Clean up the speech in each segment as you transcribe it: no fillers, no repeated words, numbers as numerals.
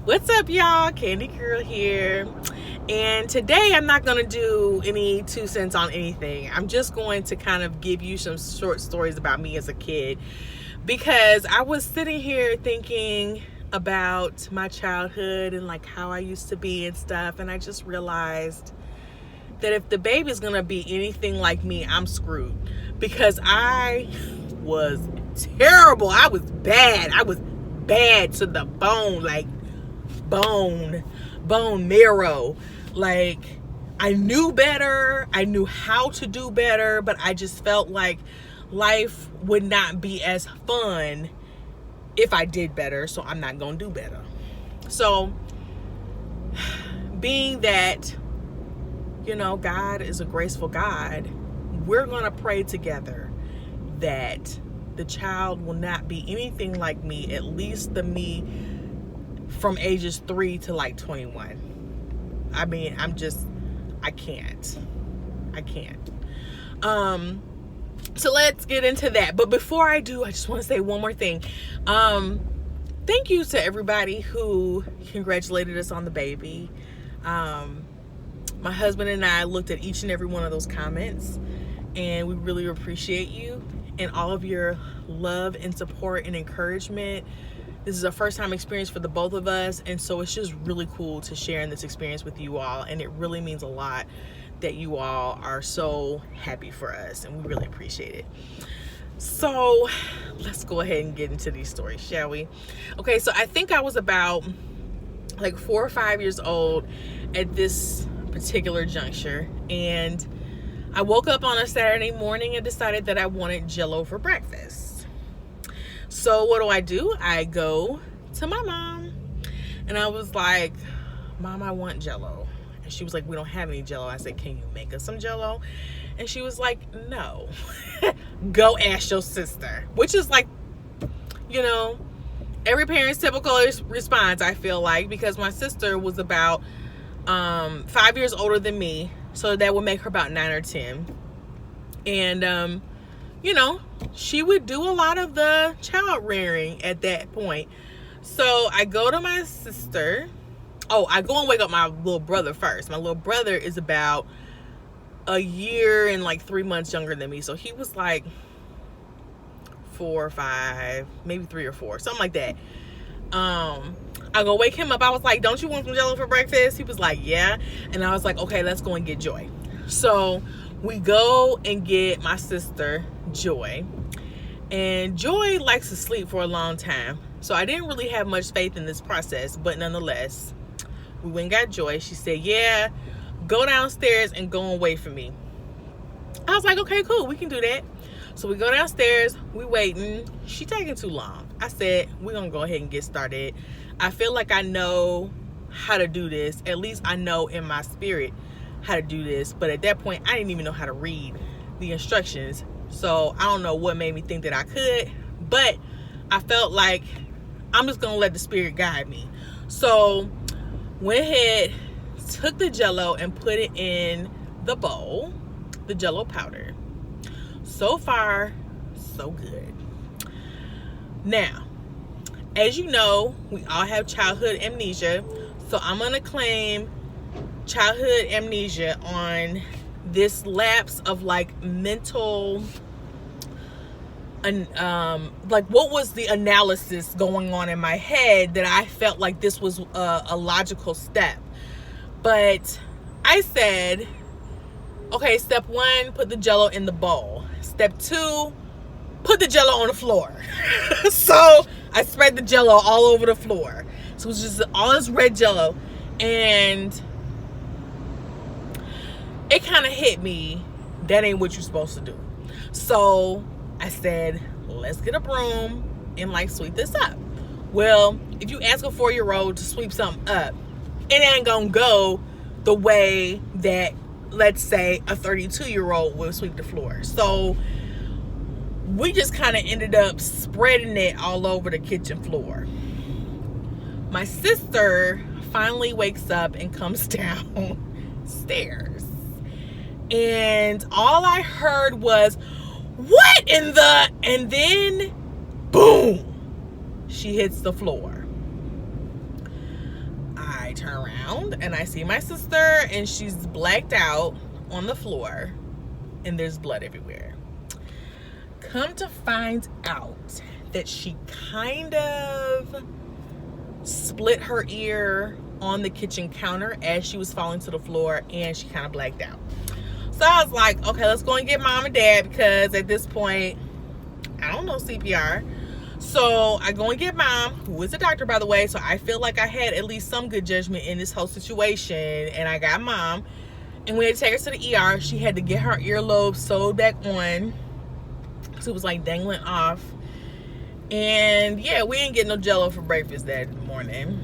What's up, y'all? Candy Girl here. And today I'm not going to do any 2 cents on anything. I'm just going to kind of give you some short stories about me as a kid, because I was sitting here thinking about my childhood and like how I used to be and stuff, and I just realized that if the baby's going to be anything like me, I'm screwed, because I was terrible. I was bad. I was bad to the bone, like bone marrow. Like, I knew better, I knew how to do better, but I just felt like life would not be as fun if I did better, so I'm not gonna do better. So being that, you know, God is a graceful God, we're gonna pray together that the child will not be anything like me, at least the me from ages 3 to like 21. I mean, I can't. So let's get into that. But before I do, I just want to say one more thing. Thank you to everybody who congratulated us on the baby. My husband and I looked at each and every one of those comments, and we really appreciate you and all of your love and support and encouragement. This is a first time experience for the both of us, and so it's just really cool to share in this experience with you all, and it really means a lot that you all are so happy for us, and we really appreciate it. So let's go ahead and get into these stories, shall we? Okay, so I think I was about like 4 or 5 years old at this particular juncture, and I woke up on a Saturday morning and decided that I wanted jello for breakfast. So what do? I go to my mom and I was like, Mom, I want jello. And she was like, we don't have any jello. I said, can you make us some jello? And she was like, no. Go ask your sister. Which is like, you know, every parent's typical response, I feel like, because my sister was about 5 years older than me. So that would make her about 9 or 10. And, you know, she would do a lot of the child rearing at that point. So I go to my sister. Oh, I go and wake up my little brother first. My little brother is about a year and like 3 months younger than me. So he was like 4 or 5, maybe 3 or 4, something like that. I go wake him up. I was like, don't you want some jello for breakfast? He was like, yeah. And I was like, okay, let's go and get Joy. So we go and get my sister Joy, and Joy likes to sleep for a long time, so I didn't really have much faith in this process, but nonetheless, we went and got Joy. She said, yeah, go downstairs and go and wait for me. I was like, okay, cool, we can do that. So we go downstairs, we waiting. She taking too long. I said, we're gonna go ahead and get started. I feel like I know how to do this. At least I know in my spirit how to do this. But at that point, I didn't even know how to read the instructions. So I don't know what made me think that I could. But I felt like I'm just gonna let the spirit guide me. So went ahead, took the jello and put it in the bowl, the jello powder. So far, so good. Now, as you know, we all have childhood amnesia, so I'm gonna claim childhood amnesia on this lapse of like mental, like what was the analysis going on in my head that I felt like this was a logical step. But I said, okay, step 1, put the jello in the bowl. Step 2, put the jello on the floor. So I spread the jello all over the floor. So it was just all this red jello. And it kind of hit me, that ain't what you're supposed to do. So I said, let's get a broom and like sweep this up. Well, if you ask a 4-year-old to sweep something up, it ain't gonna go the way that, let's say, a 32-year-old will sweep the floor. So we just kind of ended up spreading it all over the kitchen floor. My sister finally wakes up and comes downstairs, and all I heard was, what in the, and then boom, she hits the floor. turn around and I see my sister, and she's blacked out on the floor, and there's blood everywhere. Come to find out that she kind of split her ear on the kitchen counter as she was falling to the floor, and she kind of blacked out. So I was like, okay, let's go and get mom and dad, because at this point, I don't know CPR. So I go and get mom, who is a doctor, by the way, so I feel like I had at least some good judgment in this whole situation. And I got mom, and we had to take her to the ER. She had to get her earlobe sewed back on, so it was like dangling off. And yeah, we didn't get no jello for breakfast that morning.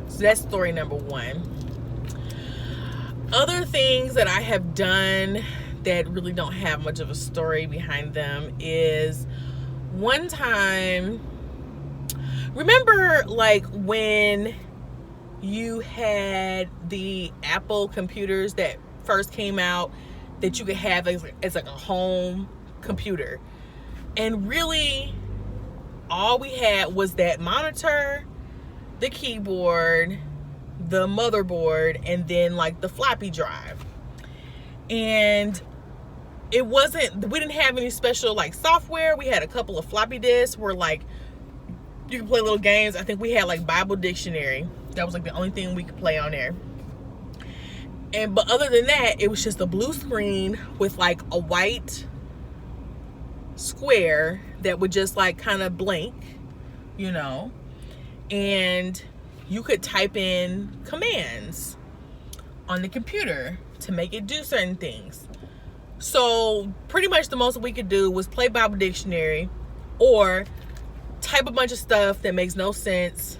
So that's story number one. Other things that I have done that really don't have much of a story behind them is, one time, remember like when you had the Apple computers that first came out that you could have as like a home computer, and really all we had was that monitor, the keyboard, the motherboard, and then like the floppy drive. And it wasn't, we didn't have any special like software. We had a couple of floppy disks where like you could play little games. I think we had like Bible Dictionary. That was like the only thing we could play on there. And but other than that, it was just a blue screen with like a white square that would just like kind of blink, you know, and you could type in commands on the computer to make it do certain things. So pretty much the most we could do was play Bible Dictionary or type a bunch of stuff that makes no sense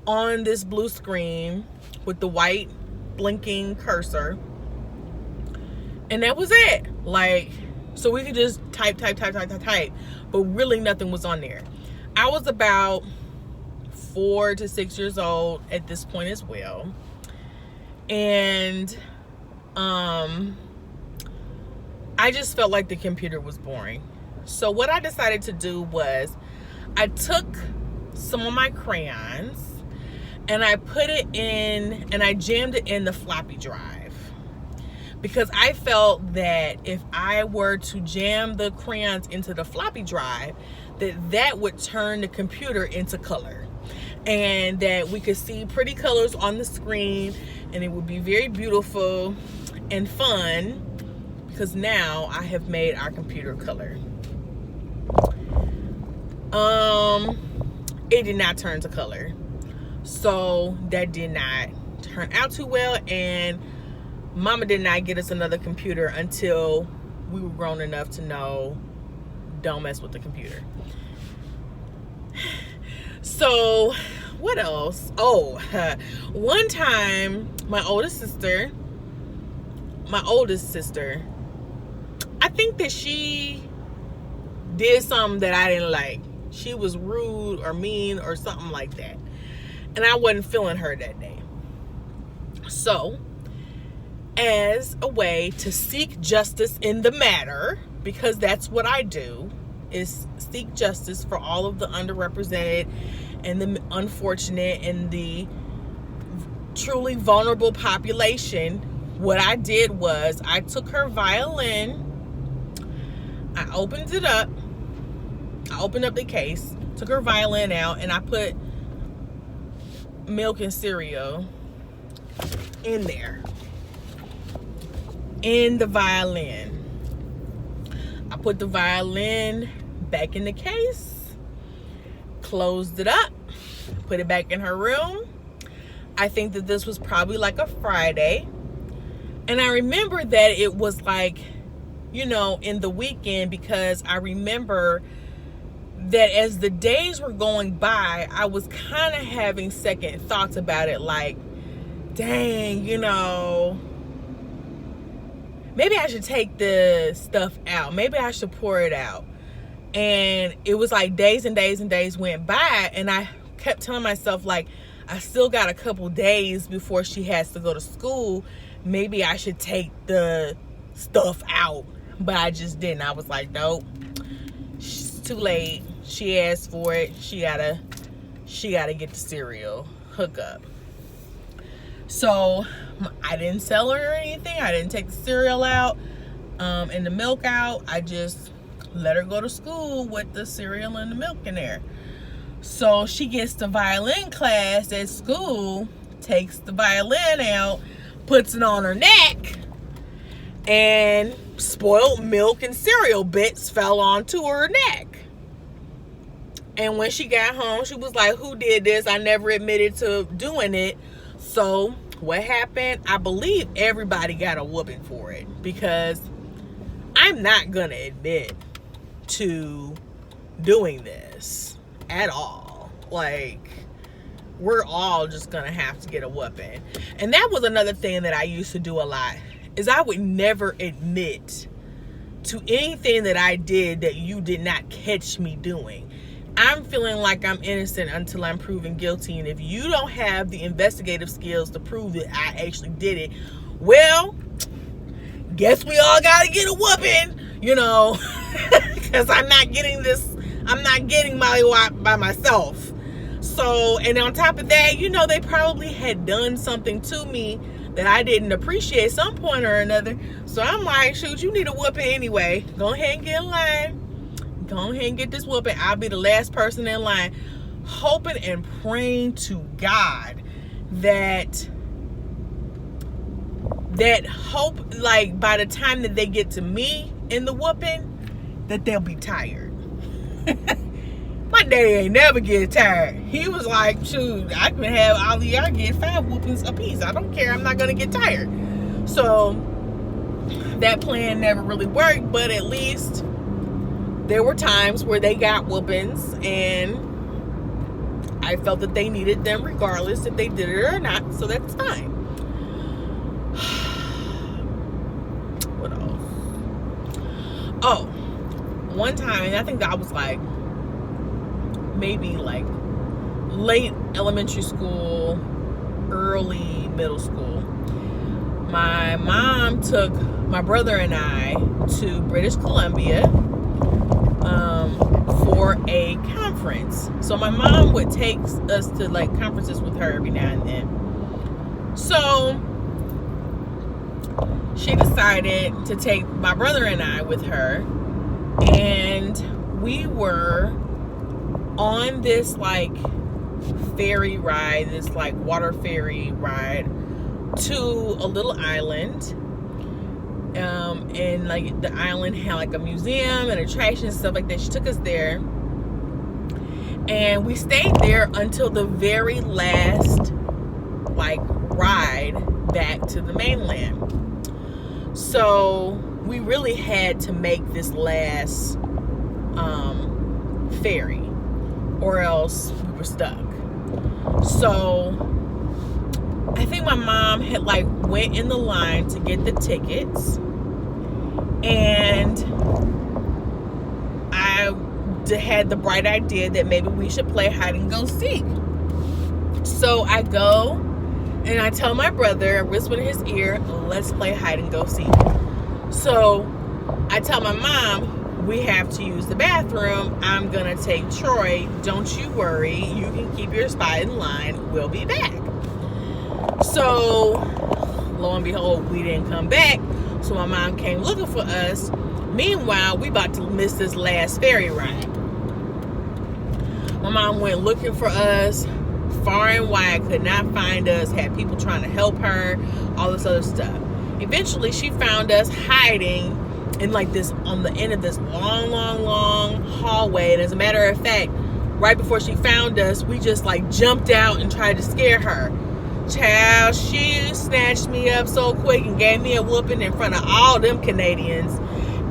on this blue screen with the white blinking cursor. And that was it. Like, so we could just type, but really nothing was on there. I was about 4 to 6 years old at this point as well. And I just felt like the computer was boring. So what I decided to do was I took some of my crayons and I put it in, and I jammed it in the floppy drive, because I felt that if I were to jam the crayons into the floppy drive, that would turn the computer into color, and that we could see pretty colors on the screen, and it would be very beautiful and fun, because now I have made our computer color. It did not turn to color, so that did not turn out too well, and mama did not get us another computer until we were grown enough to know, don't mess with the computer. So what else? Oh, one time my oldest sister, I think that she did something that I didn't like. She was rude or mean or something like that, and I wasn't feeling her that day. So as a way to seek justice in the matter, because that's what I do, is seek justice for all of the underrepresented and the unfortunate and the truly vulnerable population, what I did was I took her violin, I opened it up, I opened up the case, took her violin out, and I put milk and cereal in there, in the violin. I put the violin back in the case, closed it up, put it back in her room. I think that this was probably like a Friday, and I remember that it was like, you know, in the weekend, because I remember that as the days were going by, I was kind of having second thoughts about it, like, dang, you know, maybe I should take the stuff out. Maybe I should pour it out. And it was like days and days and days went by, and I kept telling myself, like, I still got a couple days before she has to go to school. Maybe I should take the stuff out. But I just didn't. I was like, nope, it's too late. She asked for it. She gotta get the cereal. hookup. So I didn't sell her or anything. I didn't take the cereal out and the milk out. I just let her go to school with the cereal and the milk in there. So she gets the violin class at school, takes the violin out, puts it on her neck, and spoiled milk and cereal bits fell onto her neck. And when she got home, she was like, who did this? I never admitted to doing it. So what happened? I believe everybody got a whooping for it, because I'm not going to admit to doing this at all. Like, we're all just going to have to get a whooping. And that was another thing that I used to do a lot, is I would never admit to anything that I did that you did not catch me doing. I'm feeling like I'm innocent until I'm proven guilty. And if you don't have the investigative skills to prove that I actually did it, well, guess we all got to get a whooping, you know, because I'm not getting my whop by myself. So, and on top of that, you know, they probably had done something to me that I didn't appreciate at some point or another. So I'm like, shoot, you need a whooping anyway. Go ahead and get in line. Go ahead and get this whooping. I'll be the last person in line, hoping and praying to God that hope, like, by the time that they get to me in the whooping, that they'll be tired. My daddy ain't never get tired. He was like, shoot, I can have all of y'all get 5 whoopings apiece. I don't care. I'm not going to get tired. So that plan never really worked, but at least there were times where they got whoopings, and I felt that they needed them regardless if they did it or not, so that's fine. What else? Oh, one time, and I think that was like maybe like late elementary school, early middle school. My mom took my brother and I to British Columbia for a conference. So my mom would take us to like conferences with her every now and then. So she decided to take my brother and I with her, and we were on this like ferry ride, this like water ferry ride to a little island. And like the island had like a museum and attractions and stuff like that. She took us there, and we stayed there until the very last like ride back to the mainland. So we really had to make this last ferry, or else we were stuck. So I think my mom had like went in the line to get the tickets, and I had the bright idea that maybe we should play hide and go seek. So I go and I tell my brother, I whisper in his ear, let's play hide and go seek. So I tell my mom, we have to use the bathroom. I'm gonna take Troy. Don't you worry. You can keep your spot in line. We'll be back. So lo and behold, we didn't come back. So my mom came looking for us. Meanwhile, we about to miss this last ferry ride. My mom went looking for us far and wide, could not find us, had people trying to help her, all this other stuff. Eventually, she found us hiding in like this, on the end of this long hallway. And as a matter of fact, right before she found us, we just like jumped out and tried to scare her. Child, she snatched me up so quick and gave me a whooping in front of all them Canadians.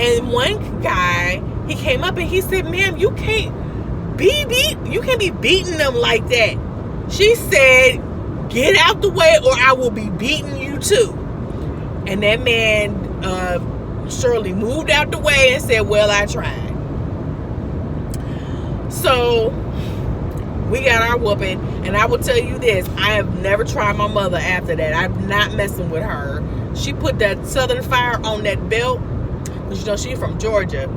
And one guy, he came up and he said, ma'am, you can't be beating them like that. She said, get out the way or I will be beating you too. And that man Shirley moved out the way and said, well, I tried. So we got our whooping. And I will tell you this, I have never tried my mother after that. I'm not messing with her. She put that Southern Fire on that belt. Because, you know, she's from Georgia.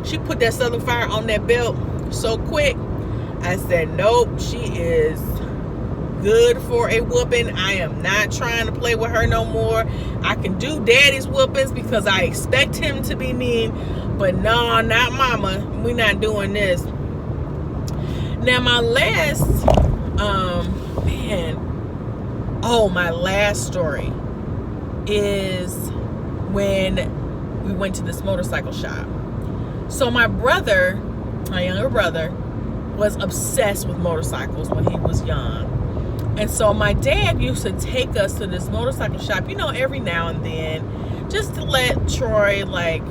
She put that Southern Fire on that belt so quick. I said, nope, she is good for a whooping. I am not trying to play with her no more. I can do daddy's whoopings because I expect him to be mean, but no, not mama. We're not doing this. Now my last, my last story is when we went to this motorcycle shop. So my brother, my younger brother, was obsessed with motorcycles when he was young. And so my dad used to take us to this motorcycle shop, every now and then, just to let Troy, like,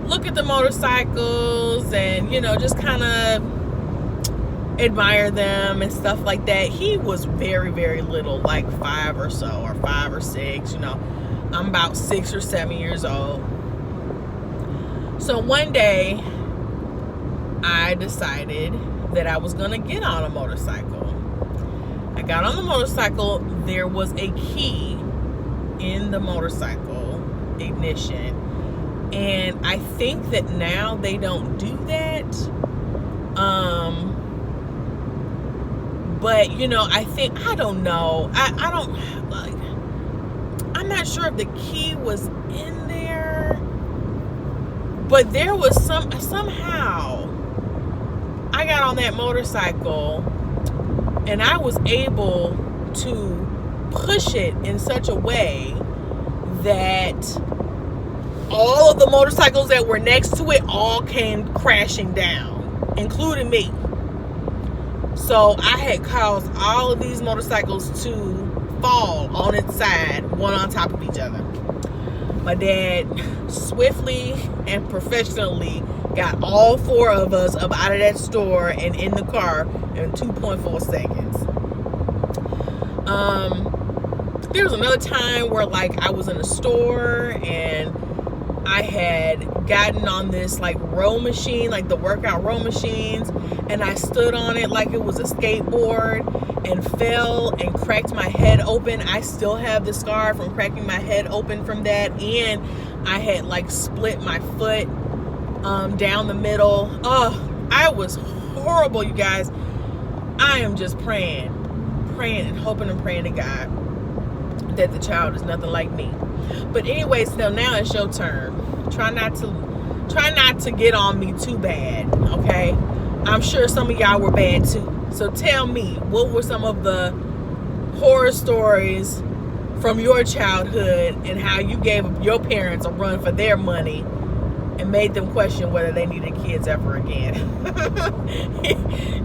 look at the motorcycles and, just kind of admire them and stuff like that. He was very, very little, like 5 or so, or 5 or 6, I'm about 6 or 7 years old. So one day I decided that I was gonna get on a motorcycle. I got on the motorcycle. There was a key in the motorcycle ignition, and I think that now they don't do that. But I don't know. I'm not sure if the key was in there, but there was somehow I got on that motorcycle and I was able to push it in such a way that all of the motorcycles that were next to it all came crashing down, including me. So I had caused all of these motorcycles to fall on its side, one on top of each other. My dad swiftly and professionally got all 4 of us up out of that store and in the car in 2.4 seconds. There was another time where, like, I was in a store and I had gotten on this, like, row machine, like the workout row machines, and I stood on it like it was a skateboard and fell and cracked my head open. I still have the scar from cracking my head open from that, and I had, like, split my foot down the middle. Oh, I was horrible, you guys. I am just praying and hoping and praying to God that the child is nothing like me. But anyways, so now it's your turn. Try not to get on me too bad, okay? I'm sure some of y'all were bad too. So tell me, what were some of the horror stories from your childhood and how you gave your parents a run for their money and made them question whether they needed kids ever again?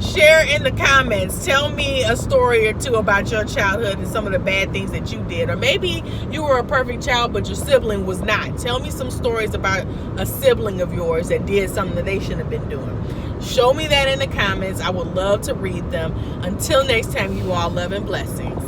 Share in the comments. Tell me a story or two about your childhood and some of the bad things that you did. Or maybe you were a perfect child, but your sibling was not. Tell me some stories about a sibling of yours that did something that they shouldn't have been doing. Show me that in the comments. I would love to read them. Until next time, you all, love and blessings.